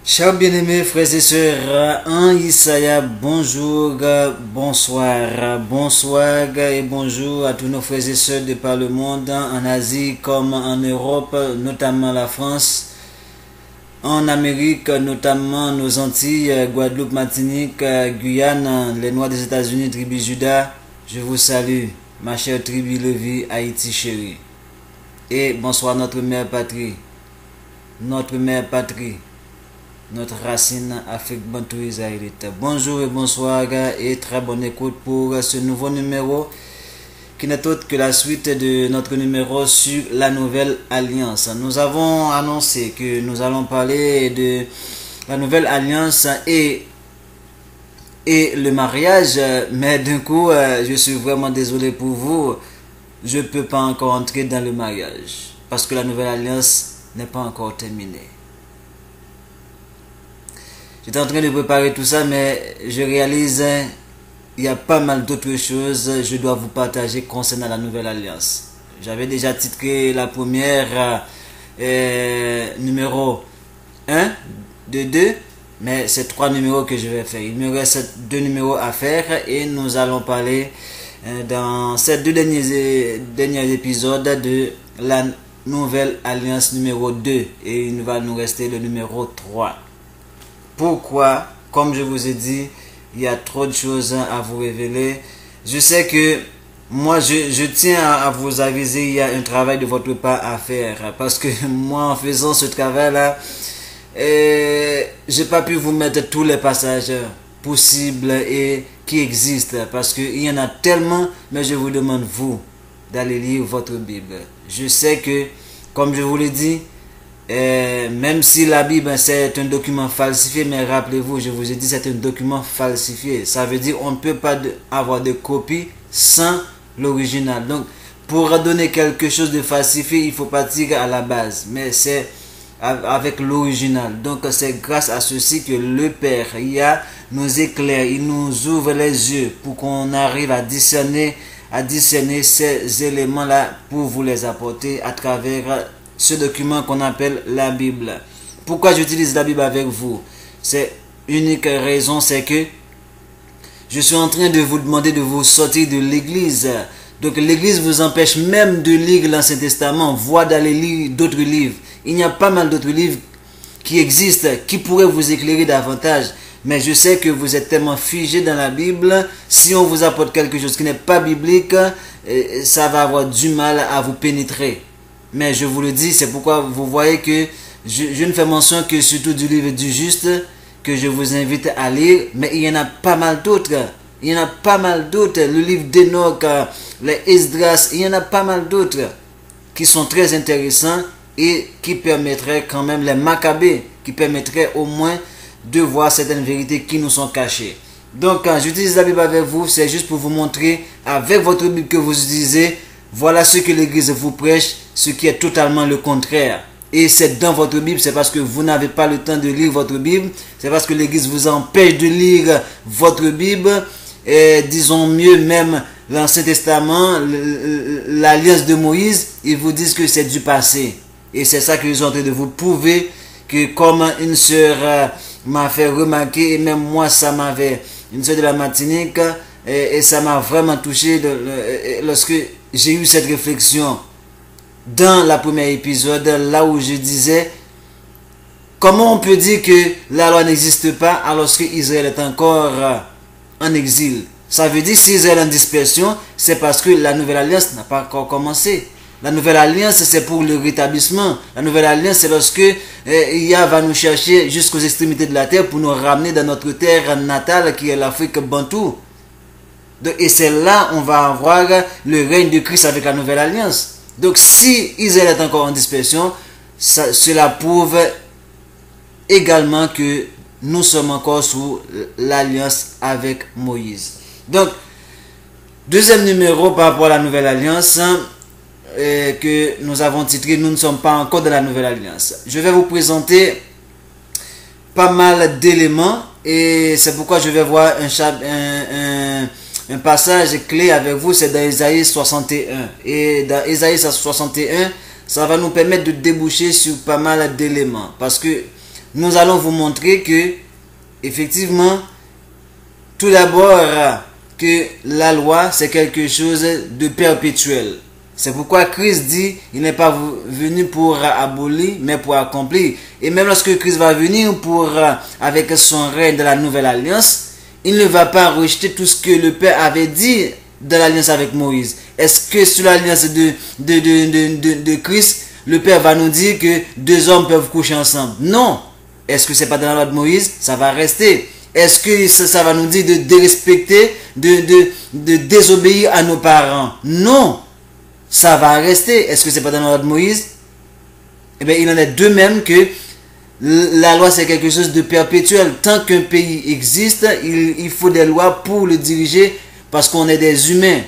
Chers bien-aimés frères et sœurs, en Isaiah, bonjour, bonsoir et bonjour à tous nos frères et sœurs de par le monde, en Asie comme en Europe, notamment la France, en Amérique, notamment nos Antilles, Guadeloupe, Martinique, Guyane, les Noirs des États-Unis, tribu Juda. Je vous salue, ma chère tribu Levi, Haïti chérie. Et bonsoir notre mère patrie, notre racine Afrique Bantou Israélite. Bonjour et bonsoir et très bonne écoute pour ce nouveau numéro qui n'est autre que la suite de notre numéro sur la nouvelle alliance. Nous avons annoncé que nous allons parler de la nouvelle alliance et le mariage, mais d'un coup, je suis vraiment désolé pour vous, je ne peux pas encore entrer dans le mariage parce que la nouvelle alliance n'est pas encore terminée. J'étais en train de préparer tout ça, mais je réalise il y a pas mal d'autres choses que je dois vous partager concernant la nouvelle alliance. J'avais déjà titré la première numéro 1 de 2, mais c'est 3 numéros que je vais faire. Il me reste 2 numéros à faire et nous allons parler dans ces 2 derniers épisodes de la nouvelle alliance numéro 2 et il va nous rester le numéro 3. Pourquoi? Comme je vous ai dit, il y a trop de choses à vous révéler. Je sais que moi, je tiens à vous aviser, il y a un travail de votre part à faire. Parce que moi, en faisant ce travail-là, j'ai pas pu vous mettre tous les passages possibles et qui existent. Parce qu'il y en a tellement, mais je vous demande, vous, d'aller lire votre Bible. Je sais que, comme je vous l'ai dit, même si la Bible c'est un document falsifié, mais rappelez-vous, je vous ai dit c'est un document falsifié. Ça veut dire on ne peut pas avoir de copie sans l'original. Donc pour donner quelque chose de falsifié, il faut partir à la base. Mais c'est avec l'original. Donc c'est grâce à ceci que le Père nous éclaire, il nous ouvre les yeux pour qu'on arrive à discerner ces éléments-là pour vous les apporter à travers ce document qu'on appelle la Bible. Pourquoi j'utilise la Bible avec vous? C'est unique raison, c'est que je suis en train de vous demander de vous sortir de l'église. Donc l'église vous empêche même de lire l'Ancien Testament, voire d'aller lire d'autres livres. Il y a pas mal d'autres livres qui existent, qui pourraient vous éclairer davantage. Mais je sais que vous êtes tellement figé dans la Bible, si on vous apporte quelque chose qui n'est pas biblique, ça va avoir du mal à vous pénétrer. Mais je vous le dis, c'est pourquoi vous voyez que je ne fais mention que surtout du livre du juste, que je vous invite à lire, mais il y en a pas mal d'autres. Il y en a pas mal d'autres. Le livre d'Enoch, les Esdras, il y en a pas mal d'autres qui sont très intéressants et qui permettraient quand même, les Maccabées, qui permettraient au moins de voir certaines vérités qui nous sont cachées. Donc quand j'utilise la Bible avec vous, c'est juste pour vous montrer avec votre Bible que vous utilisez, voilà ce que l'Église vous prêche, ce qui est totalement le contraire. Et c'est dans votre Bible, c'est parce que vous n'avez pas le temps de lire votre Bible, c'est parce que l'Église vous empêche de lire votre Bible, et disons mieux même l'Ancien Testament, l'alliance de Moïse, ils vous disent que c'est du passé. Et c'est ça qu'ils sont en train de vous prouver, que comme une sœur m'a fait remarquer, et même moi ça m'avait, une sœur de la Martinique, et ça m'a vraiment touché lorsque j'ai eu cette réflexion dans la première épisode, là où je disais comment on peut dire que la loi n'existe pas alors qu'Israël est encore en exil. Ça veut dire si Israël est en dispersion, c'est parce que la nouvelle alliance n'a pas encore commencé. La nouvelle alliance c'est pour le rétablissement. La nouvelle alliance c'est lorsque Yah va nous chercher jusqu'aux extrémités de la terre pour nous ramener dans notre terre natale qui est l'Afrique Bantou. Et c'est là on va avoir le règne de Christ avec la nouvelle alliance. Donc si Israël est encore en dispersion, cela prouve également que nous sommes encore sous l'alliance avec Moïse. Donc, deuxième numéro par rapport à la nouvelle alliance que nous avons titré « Nous ne sommes pas encore dans la nouvelle alliance ». Je vais vous présenter pas mal d'éléments et c'est pourquoi je vais voir un passage clé avec vous, c'est dans Ésaïe 61. Et dans Ésaïe 61, ça va nous permettre de déboucher sur pas mal d'éléments. Parce que nous allons vous montrer que, effectivement, tout d'abord, que la loi, c'est quelque chose de perpétuel. C'est pourquoi Christ dit, il n'est pas venu pour abolir, mais pour accomplir. Et même lorsque Christ va venir avec son règne de la nouvelle alliance, il ne va pas rejeter tout ce que le Père avait dit dans l'alliance avec Moïse. Est-ce que sur l'alliance de Christ, le Père va nous dire que deux hommes peuvent coucher ensemble? Non. Est-ce que c'est pas dans la loi de Moïse? Ça va rester. Est-ce que ça va nous dire de dérespecter, de désobéir à nos parents? Non. Ça va rester. Est-ce que c'est pas dans la loi de Moïse? Eh bien, il en est de même que la loi, c'est quelque chose de perpétuel. Tant qu'un pays existe, il faut des lois pour le diriger parce qu'on est des humains.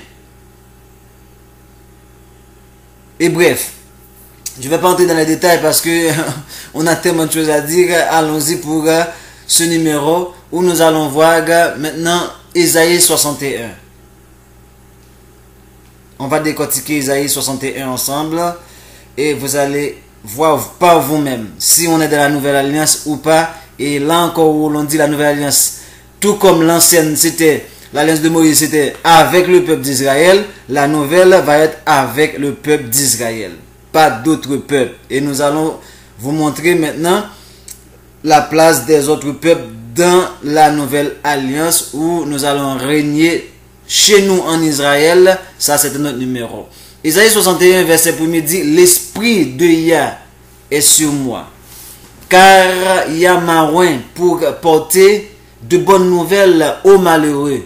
Et bref, je ne vais pas entrer dans les détails parce que on a tellement de choses à dire. Allons-y pour ce numéro où nous allons voir maintenant Ésaïe 61. On va décortiquer Ésaïe 61 ensemble et vous allez voir par vous-même si on est dans la nouvelle alliance ou pas. Et là encore où l'on dit la nouvelle alliance, tout comme l'ancienne c'était, l'alliance de Moïse c'était avec le peuple d'Israël, la nouvelle va être avec le peuple d'Israël, pas d'autres peuples. Et nous allons vous montrer maintenant la place des autres peuples dans la nouvelle alliance où nous allons régner chez nous en Israël. Ça c'est notre numéro. Isaïe 61 verset 1 dit: l'esprit de Yah est sur moi, car Yah m'a oint pour porter de bonnes nouvelles aux malheureux.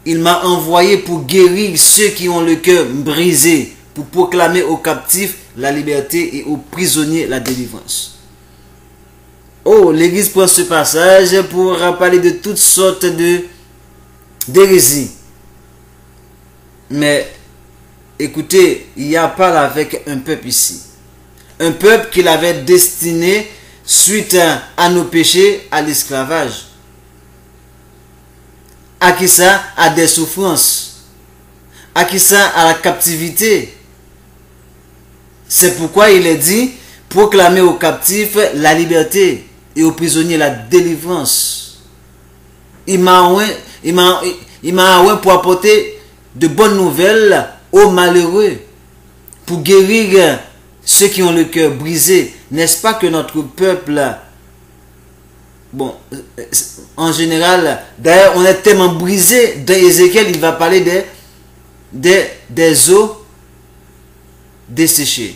Il m'a envoyé pour guérir ceux qui ont le cœur brisé, pour proclamer aux captifs la liberté et aux prisonniers la délivrance. Oh, l'Église prend ce passage pour parler de toutes sortes d'hérésies. Mais écoutez, il y a parlé avec un peuple ici. Un peuple qu'il avait destiné suite à nos péchés à l'esclavage. À qui ça? À des souffrances. À qui ça? À la captivité. C'est pourquoi il est dit: proclamer aux captifs la liberté et aux prisonniers la délivrance. Il m'a oint pour apporter de bonnes nouvelles aux malheureux, pour guérir ceux qui ont le cœur brisé. N'est-ce pas que notre peuple, bon, en général, d'ailleurs, on est tellement brisé. Dans Ézéchiel, il va parler des eaux desséchées.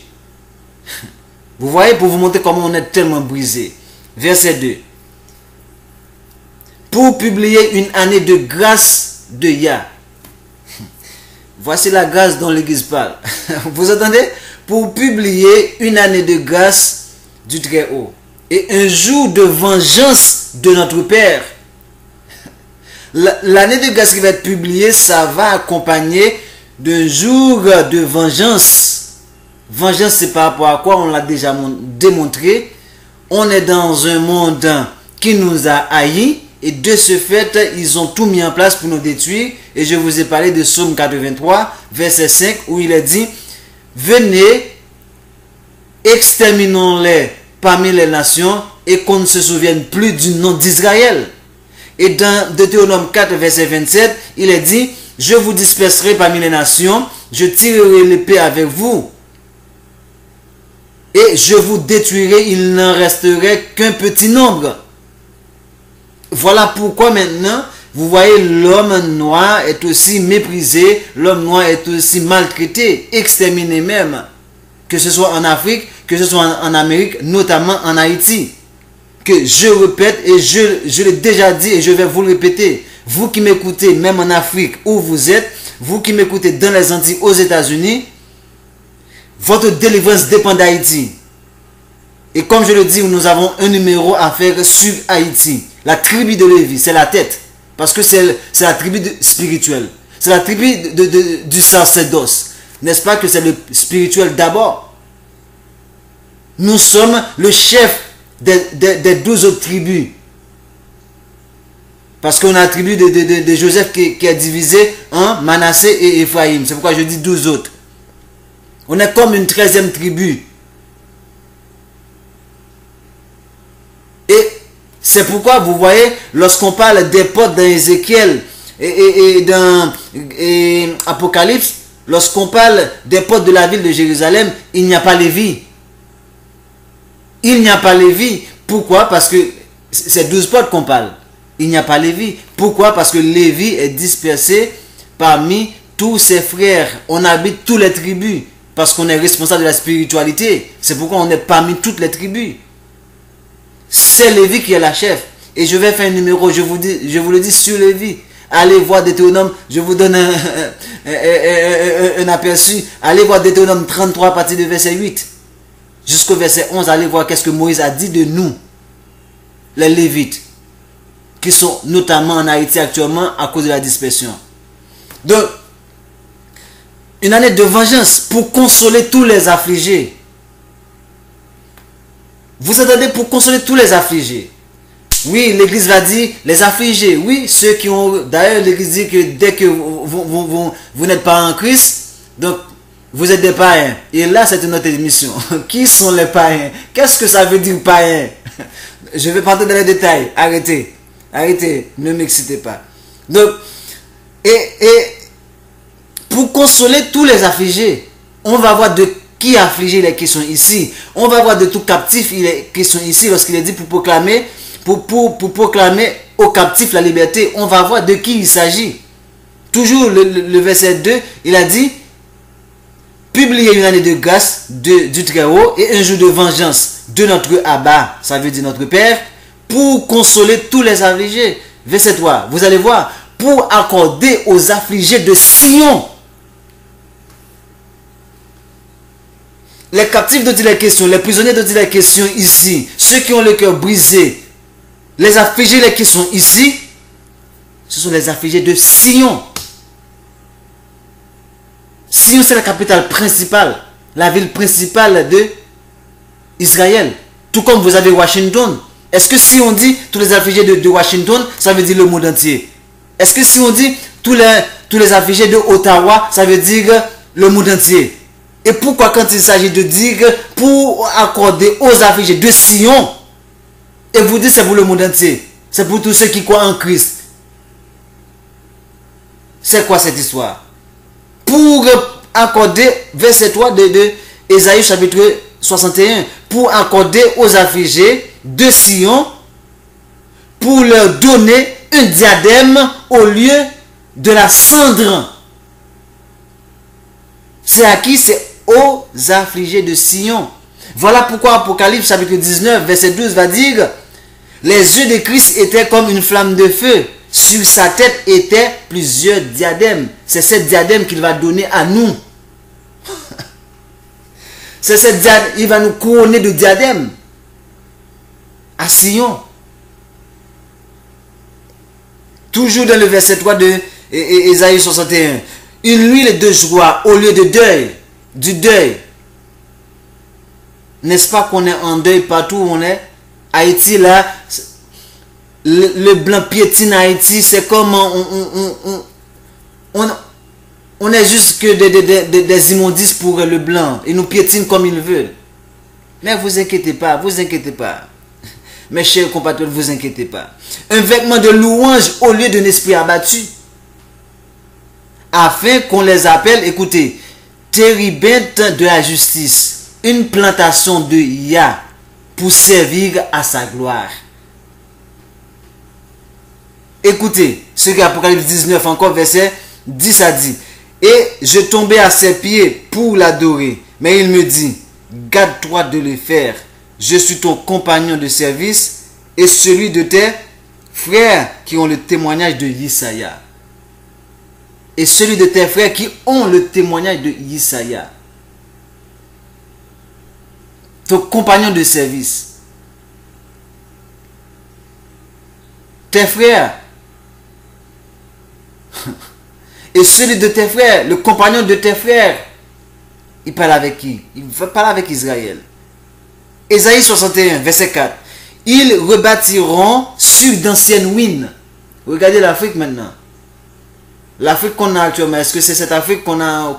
Vous voyez, pour vous montrer comment on est tellement brisé. Verset 2. Pour publier une année de grâce de Yah. Voici la grâce dont l'Église parle. Vous entendez? Pour publier une année de grâce du Très-Haut. Et un jour de vengeance de notre Père. L'année de grâce qui va être publiée, ça va accompagner d'un jour de vengeance. Vengeance, c'est par rapport à quoi? On l'a déjà démontré. On est dans un monde qui nous a haïs. Et de ce fait, ils ont tout mis en place pour nous détruire. Et je vous ai parlé de Psaume 83, verset 5, où il est dit: venez, exterminons-les parmi les nations, et qu'on ne se souvienne plus du nom d'Israël. Et dans Deutéronome 4, verset 27, il est dit: je vous disperserai parmi les nations, je tirerai l'épée avec vous, et je vous détruirai, il n'en resterait qu'un petit nombre. Voilà pourquoi maintenant, vous voyez, l'homme noir est aussi méprisé, l'homme noir est aussi maltraité, exterminé même, que ce soit en Afrique, que ce soit en Amérique, notamment en Haïti. Que je répète, et je l'ai déjà dit et je vais vous le répéter, vous qui m'écoutez même en Afrique où vous êtes, vous qui m'écoutez dans les Antilles aux États-Unis, votre délivrance dépend d'Haïti. Et comme je le dis, nous avons un numéro à faire sur Haïti. La tribu de Lévi, c'est la tête. Parce que c'est la tribu spirituelle. C'est la tribu du sacerdoce. N'est-ce pas que c'est le spirituel d'abord? Nous sommes le chef des 12 autres tribus. Parce qu'on a la tribu de Joseph qui est divisée en Manassé et Ephraïm. C'est pourquoi je dis 12 autres. On est comme une 13e tribu. C'est pourquoi vous voyez, lorsqu'on parle des portes dans Ézéchiel et dans Apocalypse, lorsqu'on parle des portes de la ville de Jérusalem, il n'y a pas Lévi. Il n'y a pas Lévi. Pourquoi? Parce que c'est 12 portes qu'on parle. Il n'y a pas Lévi. Pourquoi? Parce que Lévi est dispersé parmi tous ses frères. On habite toutes les tribus. Parce qu'on est responsable de la spiritualité. C'est pourquoi on est parmi toutes les tribus. C'est Lévi qui est la chef. Et je vais faire un numéro, je vous le dis, sur Lévi. Allez voir Deutéronome, je vous donne un aperçu. Allez voir Deutéronome 33 à partir de verset 8. Jusqu'au verset 11, allez voir qu'est-ce que Moïse a dit de nous, les Lévites, qui sont notamment en Haïti actuellement à cause de la dispersion. Donc, une année de vengeance pour consoler tous les affligés. Vous entendez, pour consoler tous les affligés. Oui, l'église va dire les affligés. Oui, ceux qui ont... D'ailleurs, l'église dit que dès que vous n'êtes pas en Christ, donc vous êtes des païens. Et là, c'est une autre émission. Qui sont les païens? Qu'est-ce que ça veut dire païen? Je vais pas entrer dans les détails. Arrêtez. Arrêtez. Ne m'excitez pas. Donc, et pour consoler tous les affligés, on va voir de qui affligé les qui sont ici. On va voir de tout captif qui sont ici lorsqu'il est dit pour proclamer aux captifs la liberté. On va voir de qui il s'agit. Toujours le verset 2, il a dit publier une année de grâce du Très-Haut et un jour de vengeance de notre Abba, ça veut dire notre Père, pour consoler tous les affligés. Verset 3, vous allez voir, pour accorder aux affligés de Sion. Les captifs dont il est question, les prisonniers dont il est question ici, ceux qui ont le cœur brisé, les affligés qui sont ici, ce sont les affligés de Sion. Sion, c'est la capitale principale, la ville principale de Israël. Tout comme vous avez Washington. Est-ce que si on dit tous les affligés de Washington, ça veut dire le monde entier? Est-ce que si on dit tous les affligés de Ottawa, ça veut dire le monde entier? Et pourquoi quand il s'agit de dire pour accorder aux affligés de Sion, et vous dites c'est pour le monde entier, c'est pour tous ceux qui croient en Christ? C'est quoi cette histoire? Pour accorder, verset 3 de Ésaïe chapitre 61, pour accorder aux affligés de Sion, pour leur donner un diadème au lieu de la cendre. C'est à qui? C'est aux affligés de Sion. Voilà pourquoi Apocalypse chapitre 19 verset 12 va dire: les yeux de Christ étaient comme une flamme de feu, sur sa tête étaient plusieurs diadèmes. C'est cette diadème qu'il va donner à nous. C'est cette diadème, il va nous couronner de diadème à Sion. Toujours dans le verset 3 de Ésaïe 61. Une huile de joie au lieu de deuil, du deuil. N'est-ce pas qu'on est en deuil partout où on est? Haïti là, le blanc piétine Haïti, c'est comme on est juste que des immondices pour le blanc. Ils nous piétinent comme ils veulent. Mais vous inquiétez pas, vous inquiétez pas. Mes chers compatriotes, vous inquiétez pas. Un vêtement de louange au lieu d'un esprit abattu. Afin qu'on les appelle, écoutez, térébintes de la justice. Une plantation de Yah pour servir à sa gloire. Écoutez, ce qu'Apocalypse 19 encore verset 10 a dit. Et je tombais à ses pieds pour l'adorer. Mais il me dit, garde-toi de le faire. Je suis ton compagnon de service et celui de tes frères qui ont le témoignage de Isaïa. Et celui de tes frères qui ont le témoignage de Isaïa. Ton compagnon de service. Tes frères. Et celui de tes frères, le compagnon de tes frères. Il parle avec qui? Il va parler avec Israël. Ésaïe 61, verset 4. Ils rebâtiront sur d'anciennes ruines. Regardez l'Afrique maintenant. L'Afrique qu'on a actuellement, est-ce que c'est cette Afrique qu'on a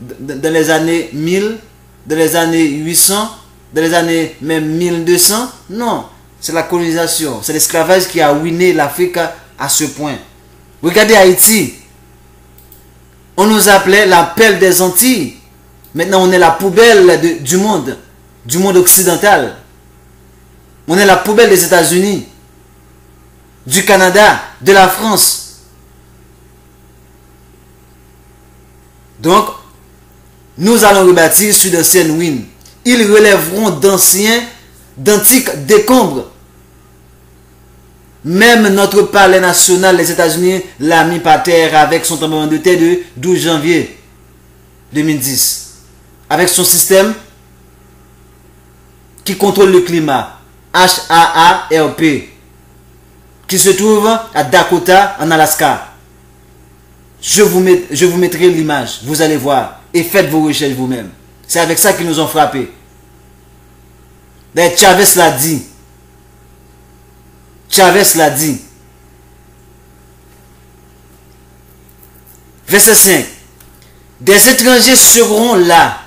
dans les années 1000, dans les années 800, dans les années même 1200? Non. C'est la colonisation. C'est l'esclavage qui a ruiné l'Afrique à ce point. Regardez Haïti. On nous appelait la pelle des Antilles. Maintenant, on est la poubelle du monde occidental. On est la poubelle des États-Unis, du Canada, de la France. Donc, nous allons rebâtir sur d'anciennes ruines. Ils relèveront d'antiques décombres. Même notre palais national, les États-Unis, l'a mis par terre avec son tremblement de terre de 12 janvier 2010. Avec son système qui contrôle le climat, HAARP, qui se trouve à Dakota, en Alaska. Je vous mettrai l'image, vous allez voir, et faites vos recherches vous-même. C'est avec ça qu'ils nous ont frappés. D'ailleurs, Chavez l'a dit. Chavez l'a dit. Verset 5. Des étrangers seront là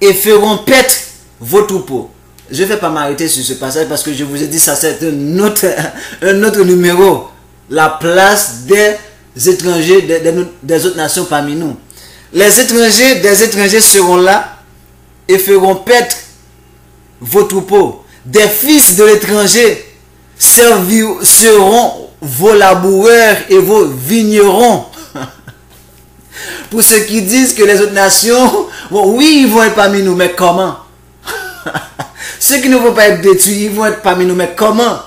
et feront paître vos troupeaux. Je ne vais pas m'arrêter sur ce passage parce que je vous ai dit ça, c'est un autre numéro. La place des étrangers, des autres nations parmi nous. Des étrangers seront là et feront paître vos troupeaux. Des fils de l'étranger seront vos laboureurs et vos vignerons. Pour ceux qui disent que les autres nations, bon, oui, ils vont être parmi nous, mais comment? Ceux qui ne vont pas être détruits, ils vont être parmi nous, mais comment?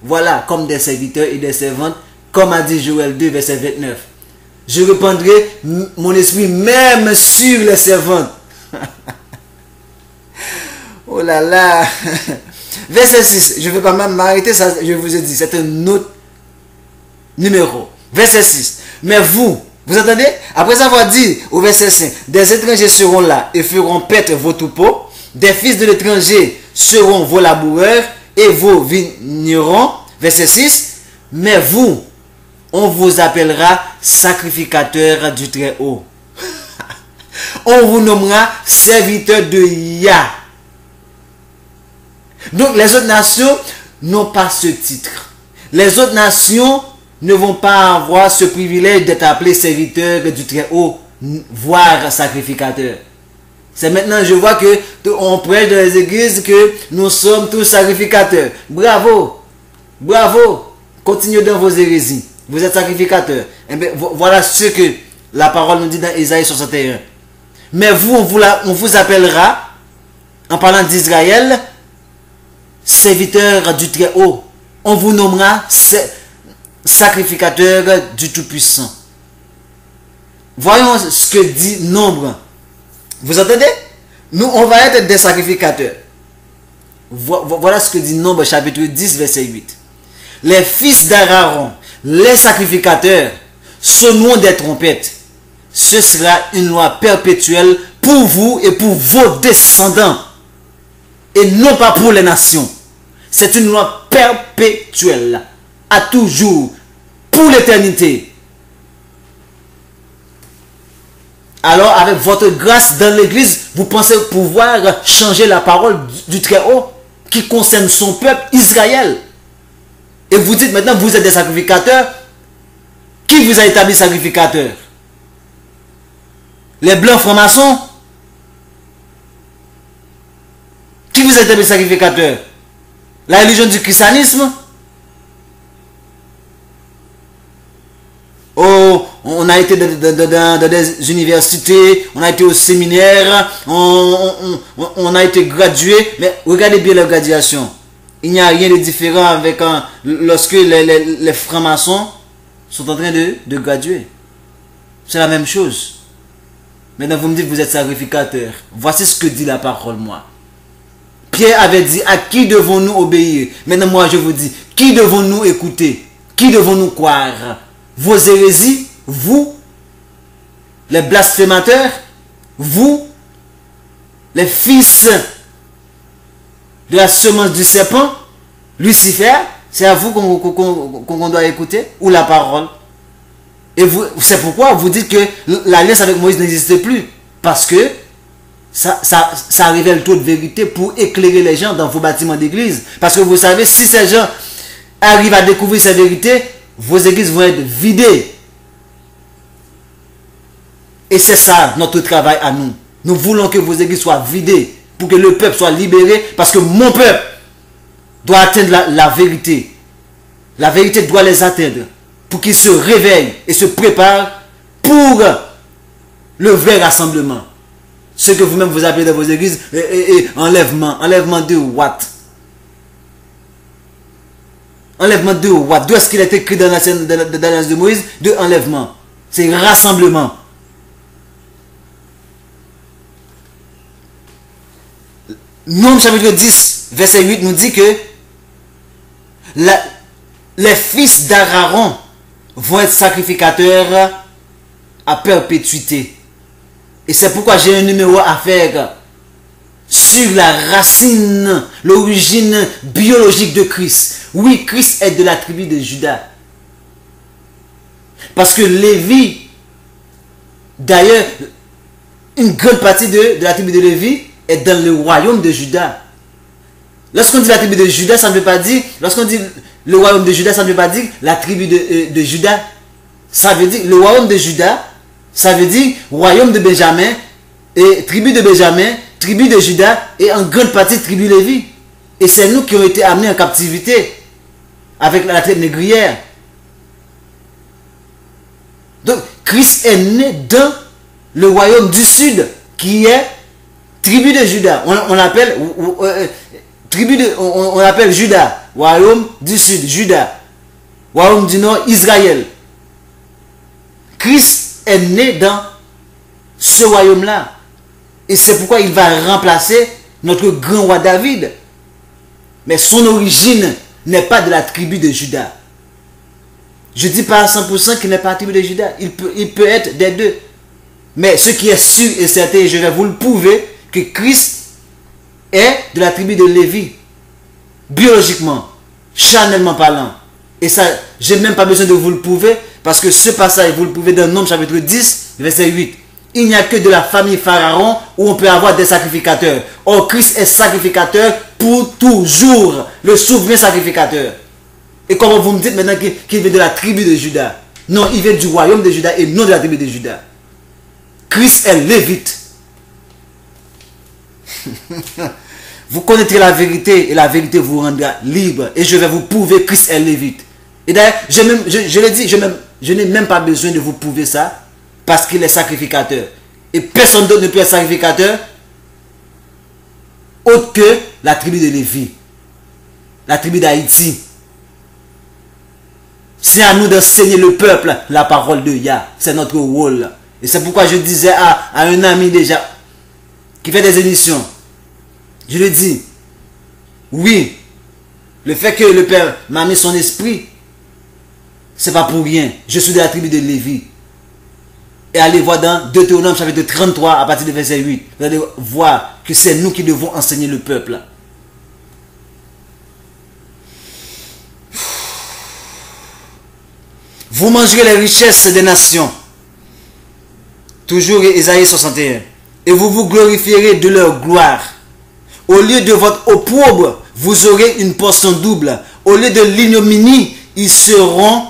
Voilà, comme des serviteurs et des servantes, comme a dit Joël 2, verset 29. Je répandrai mon esprit même sur les servantes. Oh là là. Verset 6, je ne vais pas m'arrêter, ça je vous ai dit, c'est un autre numéro. Verset 6, mais vous entendez? Après avoir dit au verset 5, des étrangers seront là et feront paître vos troupeaux, des fils de l'étranger seront vos laboureurs et vos vignerons. Verset 6, mais vous, on vous appellera sacrificateurs du Très-Haut. On vous nommera serviteurs de Yah. Donc les autres nations n'ont pas ce titre. Les autres nations ne vont pas avoir ce privilège d'être appelés serviteurs du Très-Haut, voire sacrificateurs. C'est maintenant, je vois que on prêche dans les églises que nous sommes tous sacrificateurs. Bravo, bravo, continuez dans vos hérésies. Vous êtes sacrificateurs. Et bien, voilà ce que la parole nous dit dans Isaïe 61. Mais vous, on vous appellera, en parlant d'Israël, serviteurs du Très-Haut. On vous nommera sacrificateur du Tout-Puissant. Voyons ce que dit Nombre. Vous entendez? Nous, on va être des sacrificateurs. Voilà ce que dit Nombre, chapitre 10, verset 8. Les fils d'Aaron, les sacrificateurs, sonneront des trompettes. Ce sera une loi perpétuelle pour vous et pour vos descendants. Et non pas pour les nations. C'est une loi perpétuelle. À toujours, pour l'éternité. Alors, avec votre grâce dans l'église, vous pensez pouvoir changer la parole du Très-Haut qui concerne son peuple, Israël. Et vous dites maintenant, vous êtes des sacrificateurs. Qui vous a établi sacrificateur? Les blancs francs-maçons? Qui vous a établi sacrificateur? La religion du christianisme? Oh, on a été dans des universités, on a été au séminaire, on a été gradué, mais regardez bien la graduation. Il n'y a rien de différent avec lorsque les francs-maçons sont en train de graduer. C'est la même chose. Maintenant, vous me dites que vous êtes sacrificateur. Voici ce que dit la parole, moi. Pierre avait dit, à qui devons-nous obéir? Maintenant, moi, je vous dis, qui devons-nous écouter? Qui devons-nous croire? Vos hérésies, vous, les blasphémateurs, vous, les fils de la semence du serpent, Lucifer, c'est à vous qu'on doit écouter, ou la parole. Et c'est pourquoi vous dites que l'alliance avec Moïse n'existe plus. Parce que ça révèle trop de vérité pour éclairer les gens dans vos bâtiments d'église. Parce que vous savez, si ces gens arrivent à découvrir ces vérités, vos églises vont être vidées. Et c'est ça notre travail à nous. Nous voulons que vos églises soient vidées pour que le peuple soit libéré, parce que mon peuple doit atteindre la vérité. La vérité doit les atteindre pour qu'ils se réveillent et se préparent pour le vrai rassemblement. Ce que vous-même vous appelez dans vos églises enlèvement. Enlèvement de what? Enlèvement de what? D'où est-ce qu'il a été écrit dans l'Alliance de Moïse? De enlèvement. C'est rassemblement. Nombre chapitre 10, verset 8 nous dit que les fils d'Aaron vont être sacrificateurs à perpétuité. Et c'est pourquoi j'ai un numéro à faire sur la racine, l'origine biologique de Christ. Oui, Christ est de la tribu de Juda. Parce que Lévi, d'ailleurs, une grande partie de la tribu de Lévi est dans le royaume de Juda. Lorsqu'on dit la tribu de Juda, ça ne veut pas dire, lorsqu'on dit le royaume de Juda, ça ne veut pas dire la tribu de Juda. Ça veut dire, le royaume de Juda, ça veut dire royaume de Benjamin, et tribu de Benjamin, tribu de Juda, et en grande partie tribu Lévi. Et c'est nous qui avons été amenés en captivité avec la traite négrière. Donc, Christ est né dans le royaume du sud, qui est tribu de Juda. On appelle on appelle Juda, royaume du sud, Juda, royaume du nord, Israël. Christ est né dans ce royaume-là. Et c'est pourquoi il va remplacer notre grand roi David. Mais son origine n'est pas de la tribu de Juda. Je ne dis pas à 100% qu'il n'est pas la tribu de Juda. Il peut être des deux. Mais ce qui est sûr et certain, et je vais vous le prouver, que Christ est de la tribu de Lévi. Biologiquement, charnellement parlant. Et ça, je n'ai même pas besoin de vous le prouver, parce que ce passage, vous le pouvez dans Nombre chapitre 10, verset 8. Il n'y a que de la famille Pharaon où on peut avoir des sacrificateurs. Or, Christ est sacrificateur pour toujours. Le souverain sacrificateur. Et comment vous me dites maintenant qu'il vient de la tribu de Juda? Non, il vient du royaume de Juda et non de la tribu de Juda. Christ est lévite. Vous connaîtrez la vérité et la vérité vous rendra libre. Et je vais vous prouver que Christ est lévite. Et d'ailleurs, je l'ai dit, je n'ai même pas besoin de vous prouver ça, parce qu'il est sacrificateur. Et personne d'autre ne peut être sacrificateur autre que la tribu de Lévi, la tribu d'Haïti. C'est à nous d'enseigner le peuple la parole de Yah. C'est notre rôle. Et c'est pourquoi je disais à un ami déjà qui fait des émissions, je lui dis, oui, le fait que le Père m'a mis son esprit, c'est pas pour rien. Je suis de la tribu de Lévi. Et allez voir dans Deutéronome chapitre 33 à partir du verset 8. Vous allez voir que c'est nous qui devons enseigner le peuple. Vous mangerez les richesses des nations. Toujours Ésaïe 61. Et vous vous glorifierez de leur gloire. Au lieu de votre opprobre, vous aurez une portion double. Au lieu de l'ignominie, ils seront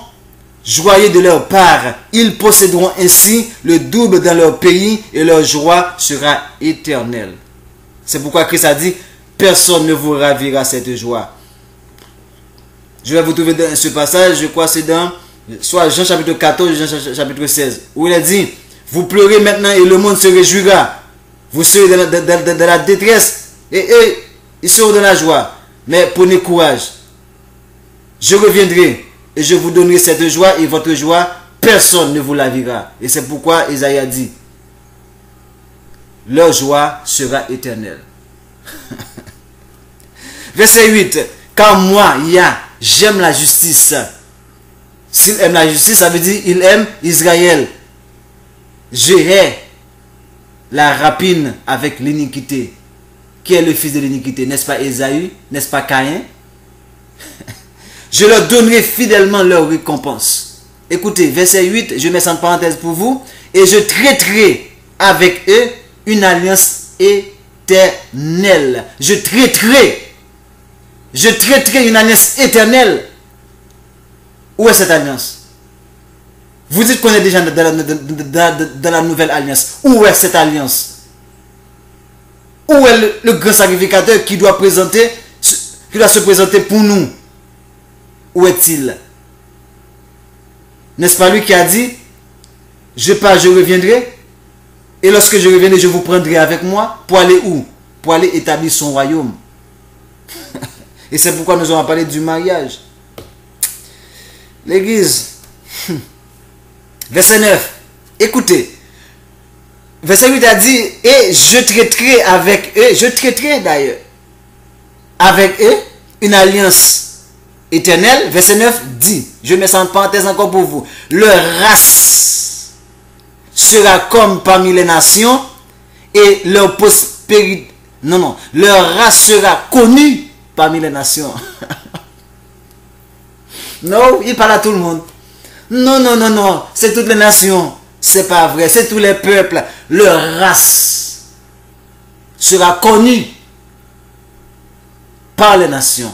joyeux de leur part. Ils posséderont ainsi le double dans leur pays et leur joie sera éternelle. C'est pourquoi Christ a dit, personne ne vous ravira cette joie. Je vais vous trouver dans ce passage, je crois que c'est dans soit Jean chapitre 14, Jean chapitre 16, où il a dit, vous pleurez maintenant et le monde se réjouira. Vous serez dans la détresse et eux, ils seront dans la joie. Mais prenez courage. Je reviendrai et je vous donnerai cette joie et votre joie, personne ne vous la ravira. Et c'est pourquoi Isaïe a dit, leur joie sera éternelle. Verset 8. Car moi, Yah, j'aime la justice. S'il aime la justice, ça veut dire il aime Israël. Je hais la rapine avec l'iniquité. Qui est le fils de l'iniquité? N'est-ce pas Ésaü? N'est-ce pas Caïn? Je leur donnerai fidèlement leur récompense. Écoutez, verset 8, je mets ça en parenthèse pour vous. Et je traiterai avec eux une alliance éternelle. Je traiterai une alliance éternelle. Où est cette alliance? Vous dites qu'on est déjà dans la nouvelle alliance. Où est cette alliance? Où est le grand sacrificateur qui doit se présenter pour nous? Où est-il? N'est-ce pas lui qui a dit, je pars, je reviendrai, et lorsque je reviendrai, je vous prendrai avec moi, pour aller où? Pour aller établir son royaume. Et c'est pourquoi nous allons parler du mariage. L'église. Verset 9. Écoutez. Verset 8 a dit, et je traiterai avec eux, je traiterai d'ailleurs, avec eux, une alliance éternelle. Verset 9 dit, je mets ça en parenthèse encore pour vous, leur race sera comme parmi les nations, et leur prospérité, leur race sera connue parmi les nations. Non, il parle à tout le monde. Non, c'est toutes les nations. C'est pas vrai, c'est tous les peuples. Leur race sera connue par les nations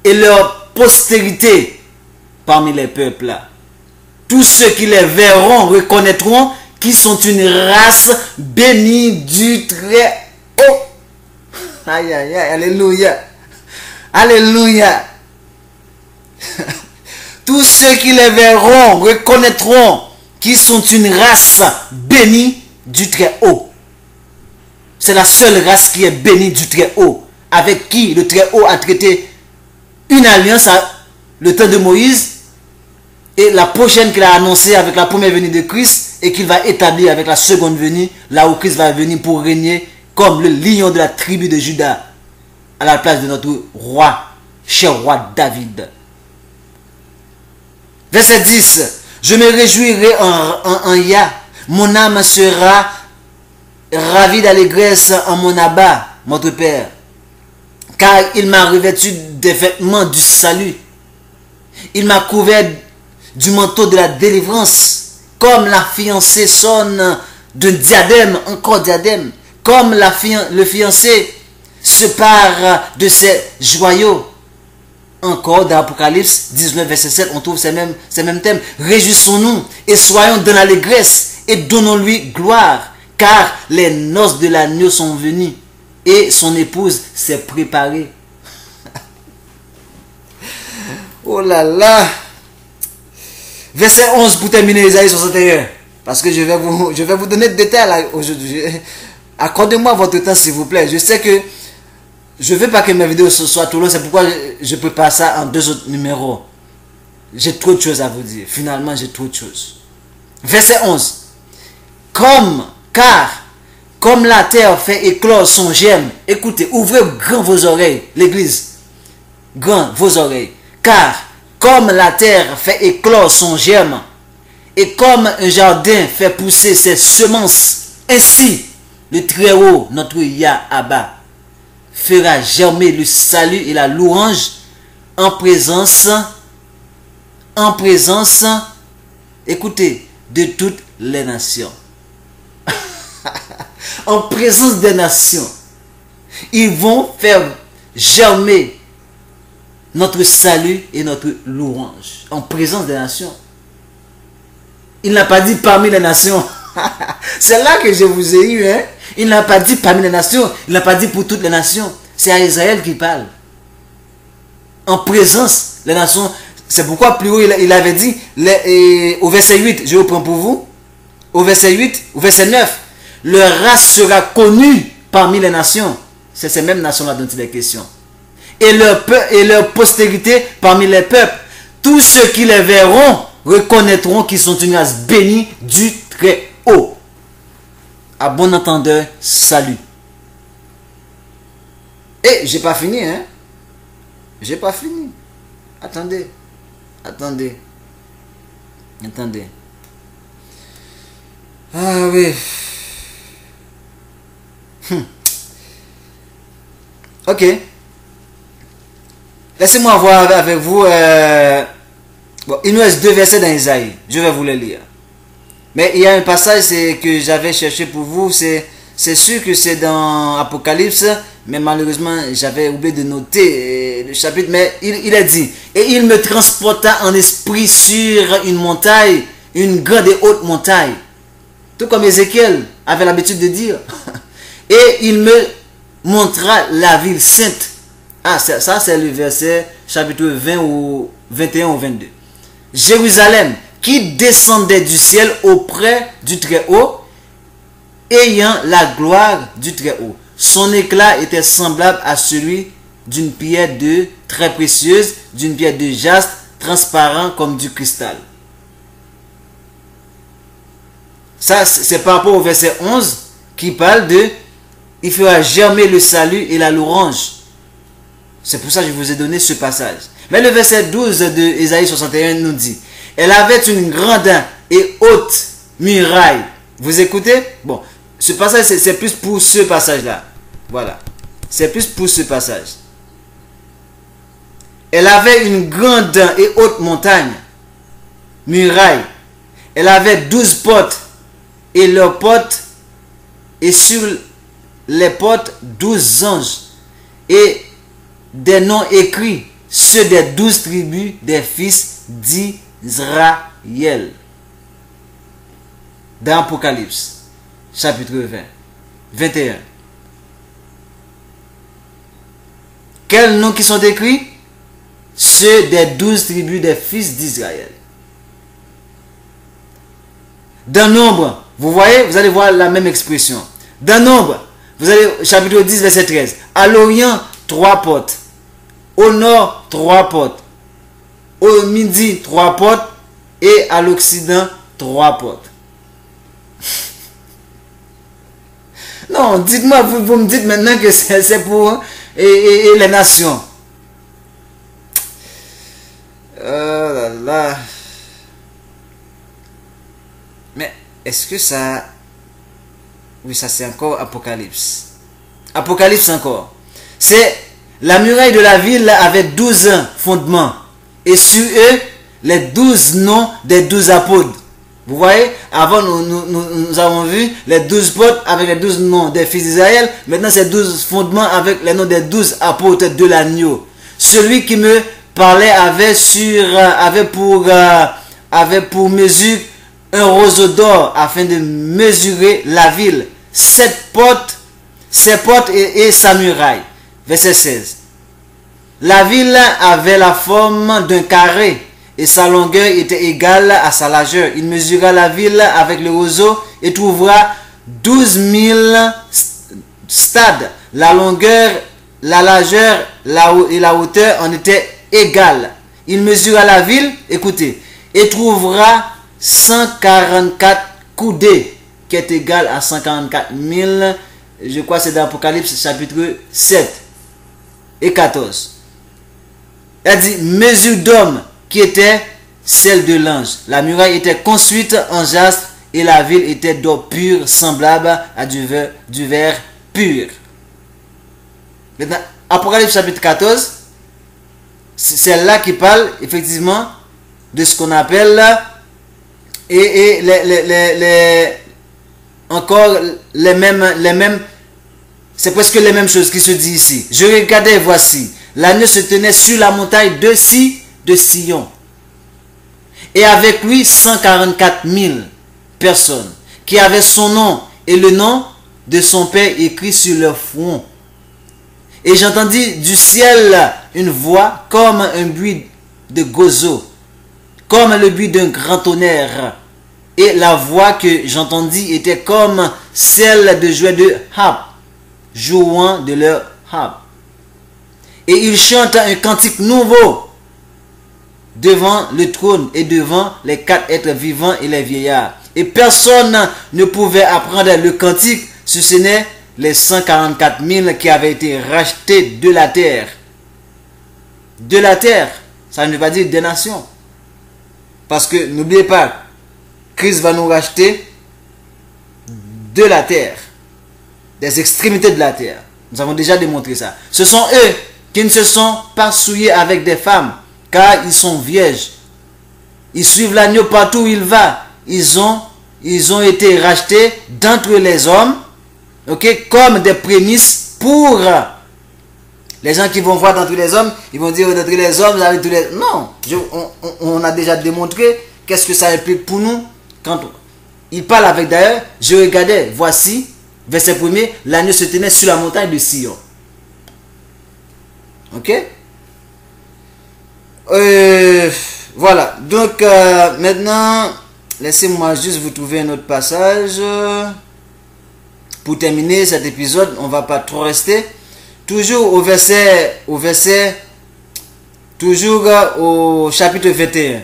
et leur postérité parmi les peuples. Tous ceux qui les verront reconnaîtront qu'ils sont une race bénie du Très-Haut. Aïe, aïe, aïe, alléluia. Alléluia. Tous ceux qui les verront reconnaîtront qu'ils sont une race bénie du Très-Haut. C'est la seule race qui est bénie du Très-Haut, avec qui le Très-Haut a traité une alliance à le temps de Moïse, et la prochaine qu'il a annoncée avec la première venue de Christ, et qu'il va établir avec la seconde venue, là où Christ va venir pour régner comme le lion de la tribu de Juda, à la place de notre roi, cher roi David. Verset 10. Je me réjouirai en Yah. Mon âme sera ravie d'allégresse en mon Abba, notre Père. Car il m'a revêtu des vêtements du salut. Il m'a couvert du manteau de la délivrance. Comme la fiancée sonne d'un diadème, encore diadème. Comme le fiancé se pare de ses joyaux. Encore dans Apocalypse 19, verset 7, on trouve ces mêmes thèmes. Réjouissons-nous et soyons dans l'allégresse et donnons-lui gloire, car les noces de l'agneau sont venues et son épouse s'est préparée. Oh là là! Verset 11 pour terminer Isaïe 61. Parce que je vais vous donner des détails aujourd'hui. Accordez-moi votre temps s'il vous plaît. Je sais que je ne veux pas que mes vidéos soient trop longues, c'est pourquoi je prépare ça en 2 autres numéros. J'ai trop de choses à vous dire. Finalement, j'ai trop de choses. Verset 11. Car, comme la terre fait éclore son germe, écoutez, ouvrez grand vos oreilles, l'église. Grand vos oreilles. Car, comme la terre fait éclore son germe, et comme un jardin fait pousser ses semences, ainsi, le Très-Haut, notre Yah-Abba, fera germer le salut et la louange en présence, écoutez, de toutes les nations. En présence des nations, ils vont faire germer notre salut et notre louange. En présence des nations. Il n'a pas dit parmi les nations. C'est là que je vous ai eu, hein. Il n'a pas dit parmi les nations, il n'a pas dit pour toutes les nations. C'est à Israël qu'il parle. En présence, les nations. C'est pourquoi plus haut il avait dit, au verset 8, je reprends pour vous, au verset 8, au verset 9, leur race sera connue parmi les nations. C'est ces mêmes nations-là dont il est question. Et leur postérité parmi les peuples. Tous ceux qui les verront reconnaîtront qu'ils sont une race bénie du Très-Haut. À bon entendeur, salut. Et j'ai pas fini, hein. J'ai pas fini. Attendez. Ah oui. Ok. Laissez-moi voir avec vous. Bon, il nous reste 2 versets dans Isaïe. Je vais vous les lire. Mais il y a un passage que j'avais cherché pour vous. C'est C'est sûr que c'est dans Apocalypse, mais malheureusement, j'avais oublié de noter le chapitre, mais il a dit, et il me transporta en esprit sur une montagne, une grande et haute montagne. Tout comme Ézéchiel avait l'habitude de dire. Et il me montra la ville sainte. Ah, ça c'est le verset chapitre 20 ou 21 ou 22. Jérusalem, qui descendait du ciel auprès du Très-Haut, ayant la gloire du Très-Haut. Son éclat était semblable à celui d'une pierre de très précieuse, d'une pierre de jaspe, transparent comme du cristal. Ça, c'est par rapport au verset 11 qui parle de « Il fera germer le salut et la louange ». C'est pour ça que je vous ai donné ce passage. Mais le verset 12 de Ésaïe 61 nous dit « Elle avait une grande et haute muraille. » Vous écoutez? Bon, ce passage, c'est plus pour ce passage-là. Voilà. C'est plus pour ce passage. Elle avait une grande et haute montagne, muraille. Elle avait 12 portes. Et leurs portes, et sur les portes 12 anges, et des noms écrits, ceux des 12 tribus des fils d'Israël. Dans Apocalypse, chapitre 20, 21. Quels noms qui sont écrits? Ceux des 12 tribus des fils d'Israël. Dans Nombre, vous voyez, vous allez voir la même expression. Dans Nombre, vous allez, chapitre 10, verset 13. À l'Orient, 3 portes. Au Nord, 3 portes. Au Midi, 3 portes. Et à l'Occident, 3 portes. Non, dites-moi, vous me dites maintenant que c'est pour et les nations. Oh là là. Mais est-ce que ça... Oui, ça c'est encore Apocalypse. Apocalypse encore. C'est la muraille de la ville avait 12 fondements. Et sur eux, les 12 noms des 12 apôtres. Vous voyez, avant nous avons vu les 12 portes avec les 12 noms des fils d'Israël. Maintenant, c'est 12 fondements avec les noms des 12 apôtres de l'agneau. Celui qui me parlait avait pour mesure un roseau d'or afin de mesurer la ville. Ses portes et sa muraille. Verset 16. La ville avait la forme d'un carré et sa longueur était égale à sa largeur. Il mesura la ville avec le roseau et trouvera 12 000 stades. La longueur, la largeur et la hauteur en étaient égales. Il mesura la ville, écoutez, et trouvera 144 coudées, qui est égal à 144 000. Je crois que c'est dans Apocalypse chapitre 7 et 14. Elle dit mesure d'homme, qui était celle de l'ange. La muraille était construite en jaspe et la ville était d'or pur, semblable à du verre pur. Maintenant, Apocalypse chapitre 14, c'est celle-là qui parle effectivement de ce qu'on appelle encore les mêmes, c'est presque les mêmes choses qui se disent ici. Je regardais, voici, l'agneau se tenait sur la montagne de Sion. Et avec lui 144 000 personnes qui avaient son nom et le nom de son père écrit sur leur front. Et j'entendis du ciel une voix comme un bruit de gozo, comme le bruit d'un grand tonnerre. Et la voix que j'entendis était comme celle de joueurs de harpe, jouant de leur harpe. Et ils chantent un cantique nouveau devant le trône et devant les 4 êtres vivants et les vieillards. Et personne ne pouvait apprendre le cantique si ce n'est les 144 000 qui avaient été rachetés de la terre. De la terre, ça ne veut pas dire des nations. Parce que n'oubliez pas, Christ va nous racheter de la terre, des extrémités de la terre. Nous avons déjà démontré ça. Ce sont eux qui ne se sont pas souillés avec des femmes, car ils sont vierges. Ils suivent l'agneau partout où il va. Ils ont été rachetés d'entre les hommes Ok, comme des prémices pour les gens qui vont voir dans tous les hommes, ils vont dire dans tous les hommes, vous avez tous les... Non, on a déjà démontré qu'est-ce que ça implique pour nous. Quand il parle avec d'ailleurs, je regardais, voici, verset 1er, l'agneau se tenait sur la montagne de Sion. Ok? Voilà, donc maintenant, laissez-moi juste vous trouver un autre passage. Pour terminer cet épisode, on ne va pas trop rester. Toujours au chapitre 21,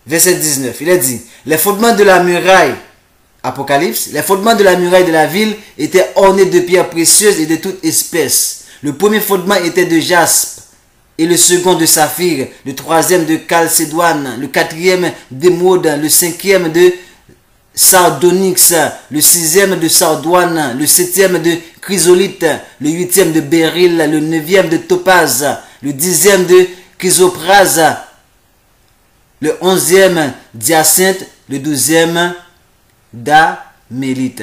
verset 19, il est dit, les fondements de la muraille, Apocalypse, les fondements de la muraille de la ville étaient ornés de pierres précieuses et de toute espèce. Le premier fondement était de jaspe, et le second de saphir, le troisième de chalcédoine, le quatrième d'émeraude, le cinquième de sardonyx, le sixième de sardoine, le septième de chrysolite, le huitième de béryl, le neuvième de topaze, le dixième de chrysoprase, le onzième d'hyacinthe, le douzième d'amélite.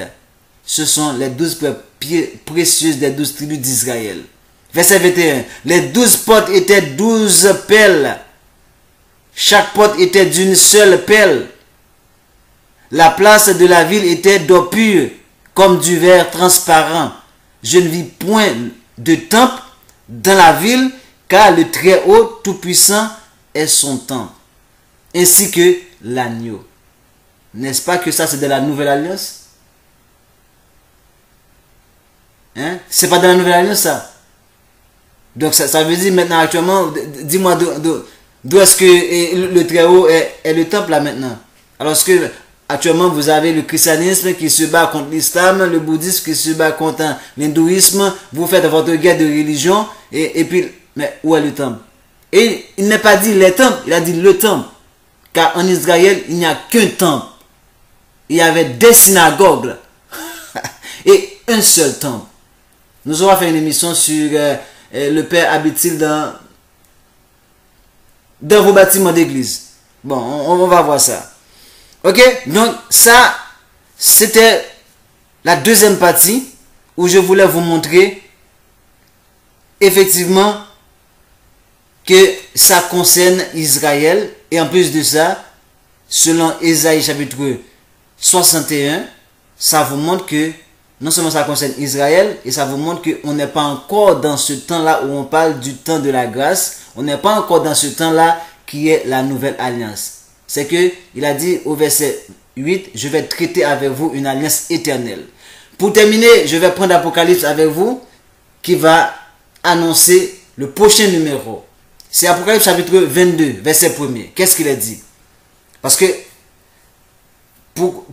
Ce sont les 12 pierres précieuses des 12 tribus d'Israël. Verset 21. Les 12 portes étaient 12 pelles. Chaque porte était d'une seule pelle. La place de la ville était d'or pur, comme du verre transparent. Je ne vis point de temple dans la ville, car le Très-Haut Tout-Puissant est son temple, ainsi que l'agneau. N'est-ce pas que ça c'est de la Nouvelle Alliance? Hein? C'est pas de la Nouvelle Alliance ça? Donc ça veut dire maintenant actuellement, dis-moi d'où est-ce que le Très-Haut est le temple là maintenant? Alors que actuellement vous avez le christianisme qui se bat contre l'islam, le bouddhisme qui se bat contre l'hindouisme, vous faites votre guerre de religion, et puis, mais où est le temple? Et il n'a pas dit les temples, il a dit le temple. Car en Israël, il n'y a qu'un temple. Il y avait des synagogues et un seul temple. Nous aurons fait une émission sur le Père habite-t-il dans vos bâtiments d'église. Bon, on va voir ça. Ok, donc ça, c'était la deuxième partie où je voulais vous montrer effectivement que ça concerne Israël. Et en plus de ça, selon Ésaïe chapitre 61, ça vous montre que non seulement ça concerne Israël, et ça vous montre qu'on n'est pas encore dans ce temps-là où on parle du temps de la grâce. On n'est pas encore dans ce temps-là qui est la nouvelle alliance. C'est que il a dit au verset 8, je vais traiter avec vous une alliance éternelle. Pour terminer, je vais prendre Apocalypse avec vous qui va annoncer le prochain numéro. C'est Apocalypse chapitre 22, verset 1er. Qu'est-ce qu'il a dit? Parce que,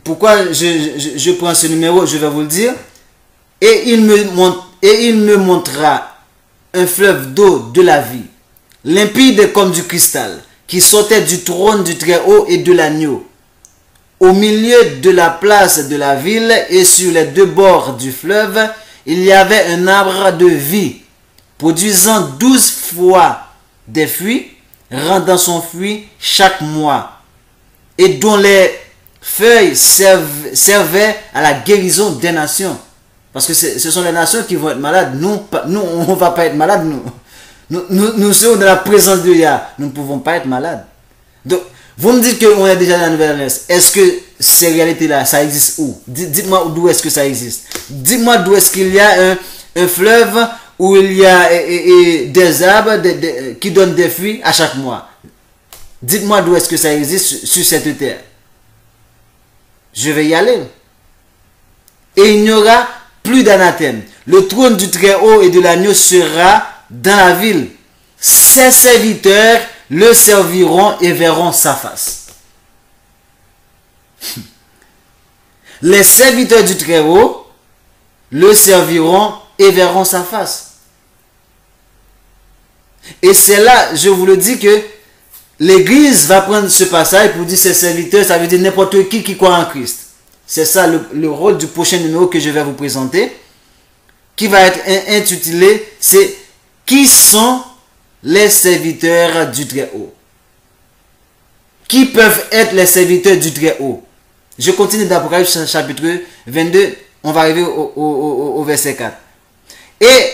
pourquoi je prends ce numéro, je vais vous le dire. Et il me montra un fleuve d'eau de la vie, limpide comme du cristal, qui sortait du trône du Très-Haut et de l'agneau. Au milieu de la place de la ville et sur les deux bords du fleuve, il y avait un arbre de vie, produisant 12 fois des fruits, rendant son fruit chaque mois, et dont les feuilles servaient à la guérison des nations. Parce que ce sont les nations qui vont être malades. Nous on ne va pas être malades. Nous sommes dans la présence de Yah. Nous ne pouvons pas être malades. Donc, vous me dites qu'on est déjà dans la Nouvelle Alliance. Est-ce que ces réalités-là, ça existe où? Dites-moi d'où est-ce que ça existe. Dites-moi d'où est-ce qu'il y a un fleuve où il y a des arbres qui donnent des fruits à chaque mois. Dites-moi d'où est-ce que ça existe sur cette terre. Je vais y aller. Et il n'y aura plus d'anathème. Le trône du Très-Haut et de l'agneau sera dans la ville. Ses serviteurs le serviront et verront sa face. Les serviteurs du Très-Haut le serviront et verront sa face. Et c'est là, je vous le dis, que l'Église va prendre ce passage pour dire ses serviteurs, ça veut dire n'importe qui croit en Christ. C'est ça le rôle du prochain numéro que je vais vous présenter, qui va être intitulé, c'est « Qui sont les serviteurs du Très-Haut » Qui peuvent être les serviteurs du Très-Haut? Je continue d'Apocalypse chapitre 22, On va arriver au verset 4. Et,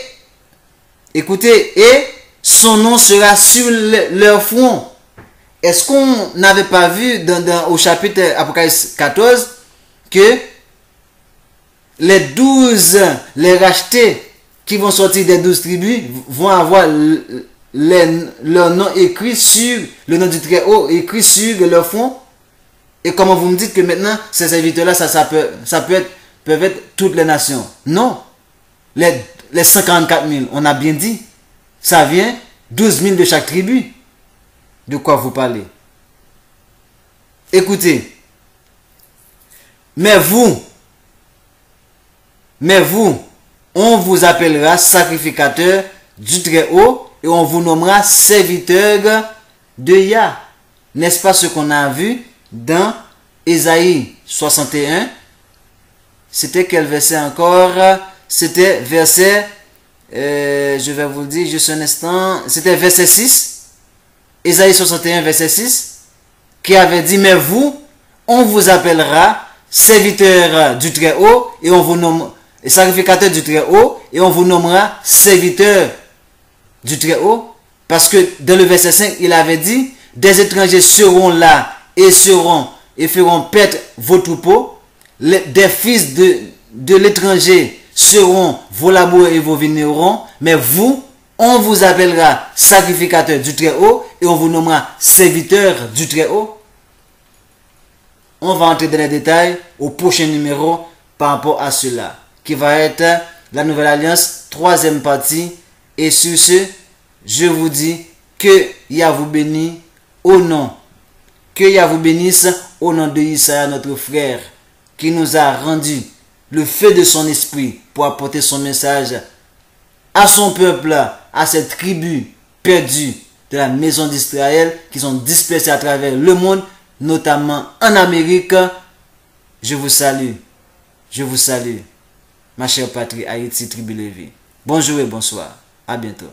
écoutez, et son nom sera sur leur front. Est-ce qu'on n'avait pas vu au chapitre Apocalypse 14 que les 12, les rachetés qui vont sortir des 12 tribus vont avoir leur nom écrit sur le nom du Très-Haut, écrit sur leur front? Et comment vous me dites que maintenant ces serviteurs-là, peuvent être toutes les nations? Non. Les 144 000, on a bien dit. Ça vient 12 000 de chaque tribu. De quoi vous parlez? Écoutez. Mais vous, on vous appellera sacrificateur du Très-Haut et on vous nommera serviteur de Yah. N'est-ce pas ce qu'on a vu dans Ésaïe 61? C'était quel verset encore? C'était verset, je vais vous le dire juste un instant, c'était verset 6. Ésaïe 61, verset 6, qui avait dit, mais vous, on vous appellera serviteur du Très-Haut et on vous nomme sacrificateur du Très-Haut et on vous nommera serviteur du Très-Haut. Parce que dans le verset 5, il avait dit, des étrangers seront là et feront paître vos troupeaux. Des fils de l'étranger seront vos laboureurs et vos vignerons. Mais vous, on vous appellera sacrificateur du Très-Haut et on vous nommera serviteur du Très-Haut. On va entrer dans les détails au prochain numéro par rapport à cela, qui va être la Nouvelle Alliance, 3e partie. Et sur ce, je vous dis que Yah vous bénisse au nom. Que Yah vous bénisse au nom de Isaïe, notre frère, qui nous a rendu le feu de son esprit pour apporter son message à son peuple, à cette tribu perdue de la maison d'Israël qui sont dispersées à travers le monde, notamment en Amérique. Je vous salue, ma chère patrie, Haïti, tribu Lévi. Bonjour et bonsoir, à bientôt.